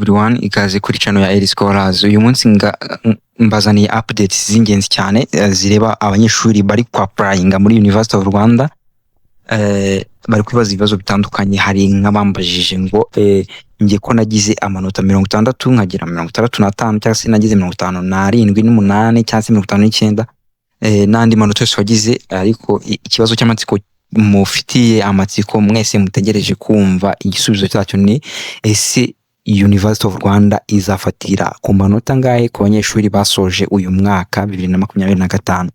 everyone, ikaze kuri channel ya Elie Scholars. Uyu munsi mbazaniye updates z'ingenzi cyane zireba abanyeshuri bari kwa applyinga muri University of Rwanda. Bari kwibaza ibibazo bitandukanye. Hari nk'abambajije ngo ngiye ko nagize amanota 60 nkagira 65 cyangwa se nagize 57 n'umunani cyangwa se 59 n'andi manota yose wagize, ariko ikibazo cy'amatsiko mufitiye amatsiko mwese mutegereje kumva igisubizo cyacyo ni ese University of Rwanda izafatira ku manota ngahe ku banyeshuri basoje uyu mwaka 2025.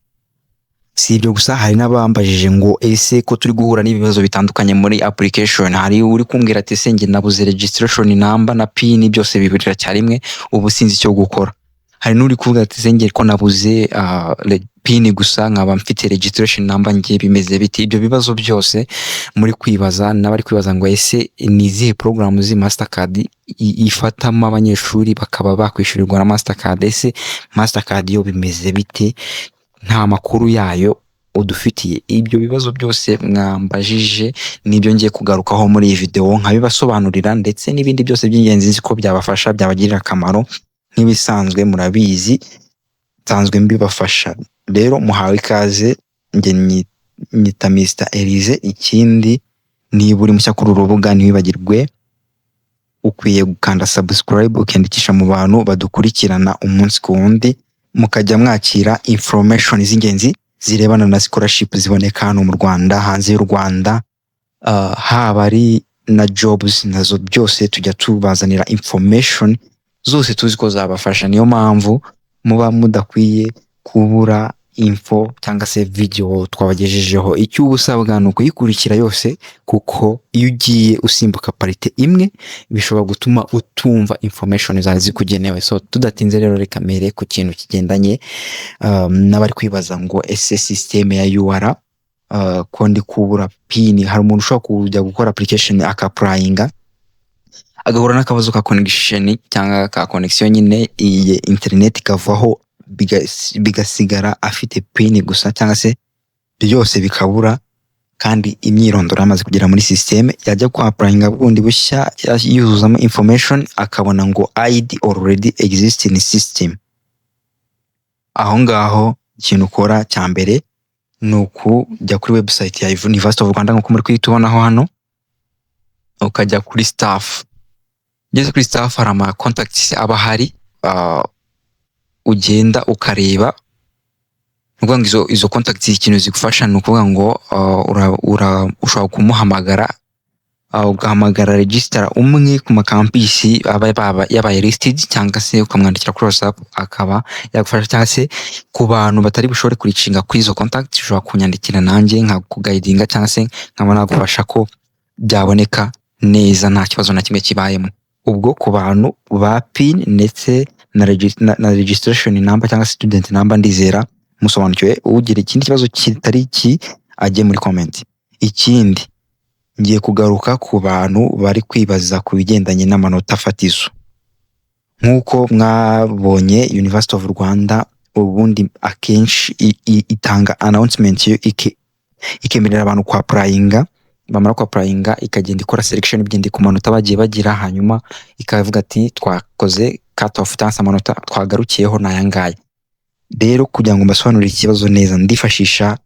Si ibyo gusa, hari n'abambajije ngo ese ko turi guhura n'ibibazo bitandukanye muri application, hari uri kumbwira ati ese nge nabuze registration number na pin byose bibirira cyarimwe ubu sinzi icyo gukora. Hari n'uri kuvuga ati ese nge ko nabuze pin gusa nkaba mfite registration number ngiye bimeze biti. Ibyo bibazo byose muri kwibaza n'abari kwibaza ngo ese ni izihe program zi Mastercard ifatamo abanyeshuri bakaba bakwishyurirwa na Mastercard, ese Mastercard yo bimeze bite, nta makuru yayo udufitiye. Ibyo bibazo byose mwambajije nibyo ngiye kugarukaho muri iyi video nkabibasobanurira, ndetse n'ibindi byose by'ingenzi nzi ko byabafasha byabagirira akamaro. Nk'ibisanzwe murabizi nsanzwe mbibafasha, rero muhawe ikaze. Nge nyita Mr Elise. Ikindi niba uri mushya kuri urubuga ntiwibagirwe ukwiye gukanda subscribe ukandikisha mu bantu badukurikirana umunsi ku wundi, mukajya mwakira information z'ingenzi zirebana na scholarship ziboneka hano mu Rwanda, hanze y'u Rwanda, haba ari na jobs nazo byose tujya tubazanira information zose tuzi ko zabafasha. Niyo mpamvu muba mudakwiye kubura info cyangwa se video twabagejejeho. Icyo ubusabwa ni ukuyikurikira yose, kuko iyo ugiye usimbuka parite imwe bishobora gutuma utumva information zazi kugenewe. So tudatinze rero reka mere ku kintu kigendanye n'abari kwibaza ngo ese system ya UR ko ndi kubura pin. Hari umuntu ushobora kujya gukora application akapplyinga agahura n'akabazo ka connection cyangwa ka connection nyine, iyi internet ikavaho bigasigara afite pin gusa cyangwa se byose bikabura, kandi imyirondoro amaze kugera muri system. Yajya kwa applyinga bundi bushya yuzuzamo information akabona ngo ID already exists in system. Aho ngaho ikintu ukora cya mbere ni ukujya kuri website ya University of Rwanda nk'uko muri kwitubonaho hano, ukajya kuri staff. Ngeze kuri staff hari ama contacts aba hari, ugenda ukareba. Nukuvuga ngo izo contacts ikintu zigufasha ni ukuvuga ngo ushobora kumuhamagara, ugahamagara register umwe ku makampisi yabaye listed, cyangwa se ukamwandikira kuri WhatsApp akaba yagufasha, cyangwa se ku bantu batari bushobore kuricinga kuri izo contacts ushobora kunyandikira nanjye nka kuguidinga, cyangwa se nkaba nagufasha ko byaboneka neza nta kibazo na kimwe kibayemo. Ubwo ku bantu ba pin ndetse na registration number cyangwa student number ndizera musobanukiwe. Ugira ikindi kibazo kitari iki ajye muri comment. Ikindi ngiye kugaruka ku bantu bari kwibaza ku bigendanye n'amanota fatizo. Nkuko mwabonye University of Rwanda ubundi akenshi itanga announcement ikemerera abantu kwa applyinga, bamara kwa applyinga ikagenda ikora selection bigende ku manota bagiye bagira, hanyuma ikavuga ati twakoze cut off tansa amanota twagarukiyeho nayangaye. Rero kugira ngo mbasobanurire ikibazo neza ndifashisha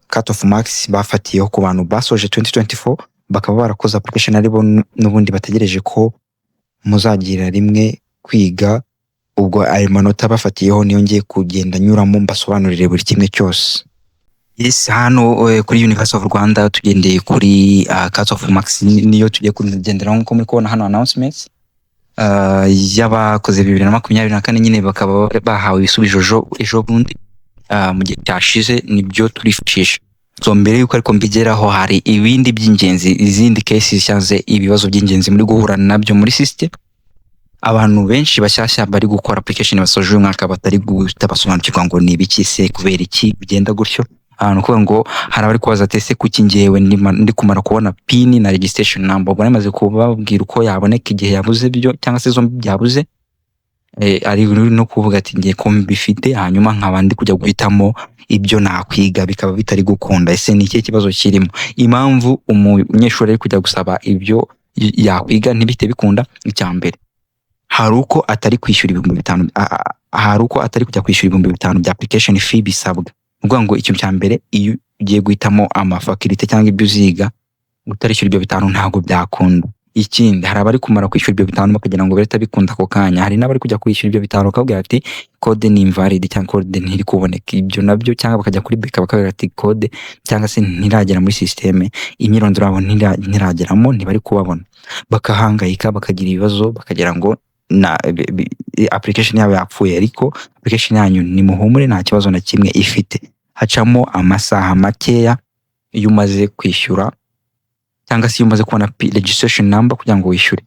cut off marks bafatiyeho ku bantu basoje 2024 bakaba barakoze application aribo n'ubundi bategereje ko muzagira rimwe kwiga. Ubwo ayo manota bafatiyeho niyo ngiye kugenda nyuramo mbasobanurire buri kimwe cyose. Yes, hano kuri University of Rwanda tugendeye kuri cut off marks niyo tugiye kugenderaho nko muri kubona hano announcements y'abakoze 2024 nyine bakaba bahawe ibisubizo ejo bundi mu gihe cyashize, nibyo turifashisha. So mbere yuko ariko mbigeraho hari ibindi by'ingenzi, izindi cases cyangwa ibibazo by'ingenzi muri guhura nabyo muri system. Abantu benshi bashyashya bari gukora application basoje uyu mwaka batari gusobanukirwa ngo ni ibiki se, kubera iki bigenda gutyo. Nukuvuga ngo hari abari kubaza ese kuki ngewe ndi kumara kubona pin na registration number. Ubwo namaze kubabwira uko yaboneka igihe yabuze byo cyangwa se zombi byabuze, ari no kuvuga ati ngiye ko mbifite, hanyuma nkaba ndi kujya guhitamo ibyo nakwiga bikaba bitari gukunda. Ese ni iki kibazo kirimo? Impamvu umunyeshuri ari kujya gusaba ibyo yakwiga ntibite bikunda. Icyambere hari uko atari kwishyura ibihumbi 5, hari uko atari kujya kwishyura ibihumbi 5 bya application fee bisabwa. Ubwo ngo icyo cyambere iyo ugiye guhitamo amafakulite cyangwa ibyo uziga utarishyura ibyo 5 ntago byakunda. Ikindi hari abari kumara kwishyura ibyo 5 bakagira ngo bereta bikunda ako kanya, hari n'abari kujya kwishyura ibyo 5 bakabwira ati code ni invalid cyangwa code ntiri kuboneka. Ibyo nabyo cyangwa bakajya kuri beka bakabwira ati code cyangwa se ntiragera muri systeme, imyirondoro yabo ntirageramo, ntibari kubabona, bakahangayika bakagira ibibazo bakagira ngo na application yabo yapfuye. Ariko application yanyu ni muhumure nta kibazo na kimwe ifite. Hacamo amasaha makeya iyo umaze kwishyura cyangwa se iyo umaze kubona registration number kugira ngo wishyure.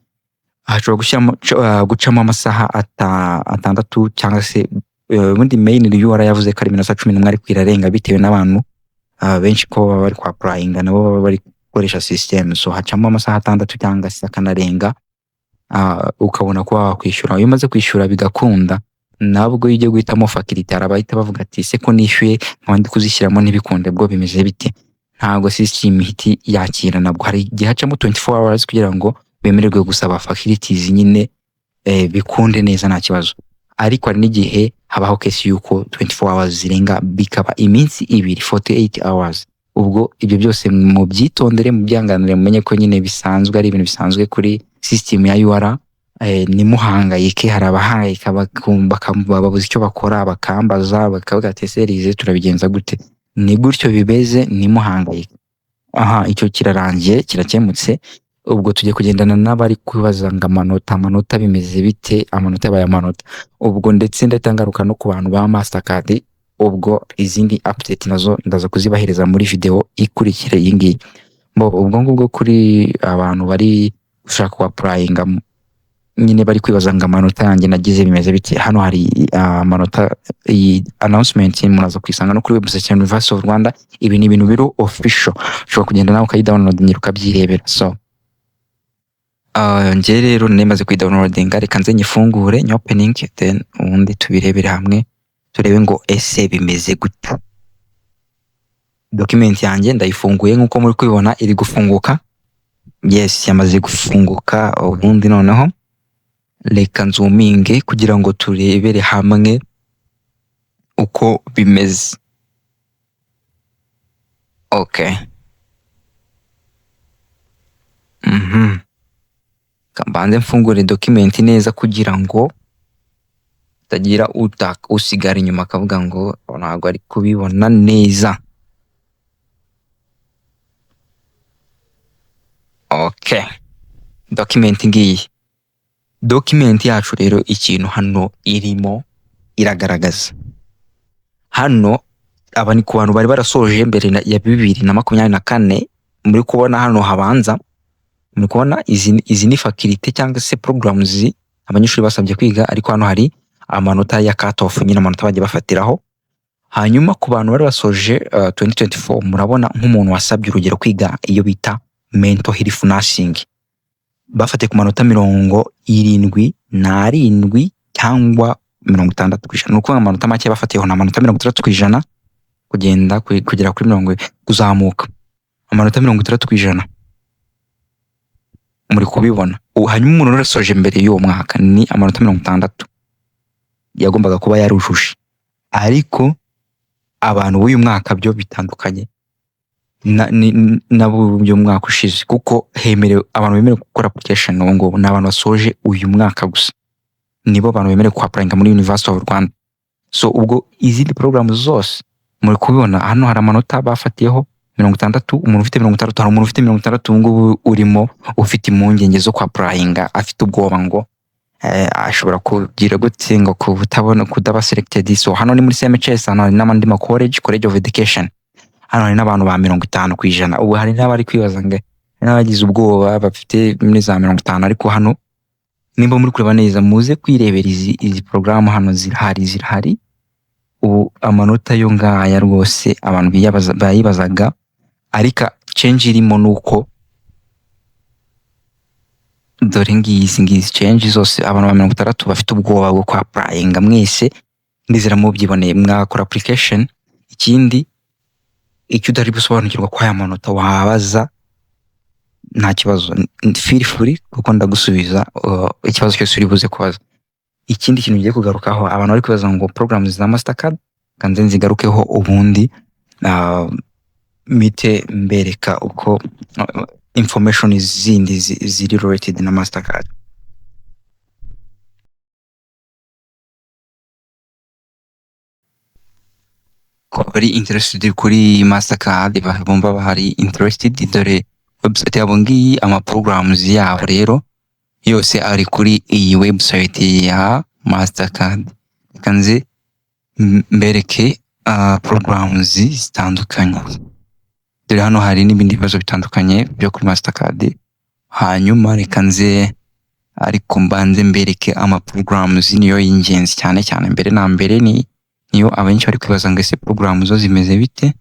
Hashobora gucamo amasaha 6 cyangwa se ubundi main URL yavuze ko ari 11 ariko irarenga bitewe n'abantu benshi ko baba bari kwa applying nabo baba bari gukoresha system. So hacamo amasaha 6 cyangwa se akanarenga ukabona ko wakwishyura. Iyo umaze kwishyura bigakunda, nabwo iyo ugiye guhitamo fakulite arabahita bavuga ati se ko nishyuye nkandi kuzishyiramo ntibikunde bwo bimeze bite. Ntago system ihiti yakira, nabwo hari igihe hacamo 24 hours kugira ngo bemererwe gusaba facilities nyine bikunde neza nta kibazo. Ariko hari n'igihe habaho case yuko 24 hours zirenga bikaba iminsi 2 48 hours. Ubwo ibyo byose mu byitondere mu byanganire mumenye ko nyine bisanzwe ari ibintu bisanzwe kuri system ya UR. Ni muhangayike, hari abahangayika bababuza icyo bakora bakambaza bakavuga ati serize turabigenza gute. Ni gutyo bibeze, ni muhangayike. Icyo kirarangiye kirakemutse. Ubwo tujye kugendana n'abari kwibaza ngo amanota bimeze bite, amanota yabaye amanota. Ubwo ndetse ndatangaruka no ku bantu ba Mastercard. Ubwo izindi update nazo ndaza kuzibahereza muri video ikurikira iyi ngiyi. Ubwo ngubwo kuri abantu bari ushaka applyinga nyine bari kwibaza ngo amanota yanjye nagize bimeze bite. Hano hari amanota, iyi announcement muraza kwisanga no kuri website ya University of Rwanda. Ibi ni ibintu biro official, ushobora kugenda nawe ukayidownload nyiruka byirebera. So nje rero nemaze kuyidownloadinga, reka nze nyifungure opening, then ubundi tubirebere hamwe turebe ngo ese bimeze gute. Document yanjye ndayifunguye nkuko muri kubibona iri gufunguka. Yes, yamaze gufunguka. Ubundi noneho reka nzuminge kugira ngo turebere hamwe uko bimeze. Okay. Kambanze mfungure document neza kugira ngo tagira usigara inyuma akavuga ngo ntabwo ari kubibona neza. Okay. Document ngiyi. Document yacu rero ikintu hano irimo iragaragaza. Hano aba ni ku bantu bari barasoje mbere ya 2024. Muri kubona hano habanza, muri kubona izi ni faculty cyangwa se programs abanyeshuri basabye kwiga, ariko hano hari amanota ya cut off nyine amanota bagiye bafatiraho. Hanyuma ku bantu bari basoje 2024 murabona nk'umuntu wasabye urugero kwiga iyo bita mental health nursing, bafate ku manota 77 cyangwa 60%. Nuko amanota make bafatiyeho na amanota 30% kugenda kugera kuri 70 kuzamuka, amanota 30% muri kubibona. Hanyuma umuntu urasoje mbere y'uwo mwaka ni amanota 60 yagombaga kuba yarushushe. Ariko abantu b'uyu mwaka byo bitandukanye nabo byo mwaka ushize, kuko hemerewe abantu bemerewe gukora application ngo n'abantu basoje uyu mwaka gusa nibo abantu bemerewe kwapplyinga muri University of Rwanda. So ubwo izindi programs zose muri kubibona hano hari amanota bafatiyeho 60. Umuntu ufite 60, hari umuntu ufite 60 ngo urimo ufite impungenge zo kwapplyinga, afite ubwoba ngo ashobora kugira gute ngo kutabona kudaba selected. So hano ni muri CMHS, hano hari n'amandi ma college of education, hano hari n'abantu ba 50%. Ubu hari n'abari kwibaza ngo n'abagize ubwoba bafite muri za 50. Ariko hano nimba muri kureba neza muze kwirebera izi program hano zirahari. Ubu amanota yo ngaya rwose abantu bayibazaga, ariko change irimo nuko dore ngizi change zose abantu ba 60 bafite ubwoba bwo kwa applyinga. Mwese ndizera mu byiboneye mwakora application. Ikindi icyo udari busobanukirwa kwa ya manota wabaza nta kibazo, feel free kuko ndagusubiza ikibazo cyose uri buze kubaza. Ikindi kintu ngiye kugarukaho, abantu bari kwibaza ngo programs za Mastercard kanze nzigarukeho ubundi mite mbereka uko information zindi ziri related na Mastercard. Ko bari interested kuri Mastercard bumva bahari interested, dore website yabo ngiyi, ama programs yabo rero yose ari kuri iyi website ya Mastercard. Kanze mbereke programs zitandukanye, dore hano hari n'ibindi bibazo bitandukanye byo kuri Mastercard. Hanyuma reka nze ariko mbanze mbereke ama programs niyo y'ingenzi cyane cyane. Mbere na mbere niyo abenshi bari kwibaza ngo ese programs zo zimeze bite,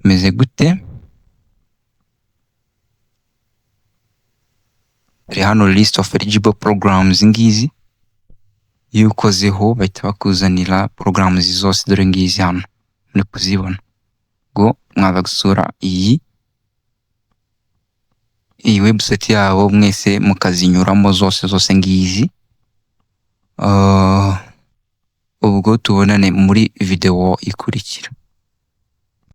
meze gute. Hano list of eligible programs ngizi, iyo ukozeho bahita bakuzanira programs zose, dore ngizi hano muri kuzibona. Go mwaza gusura iyi website yabo mwese mukazinyuramo zose ngizi. Ubwo tubonane muri video ikurikira.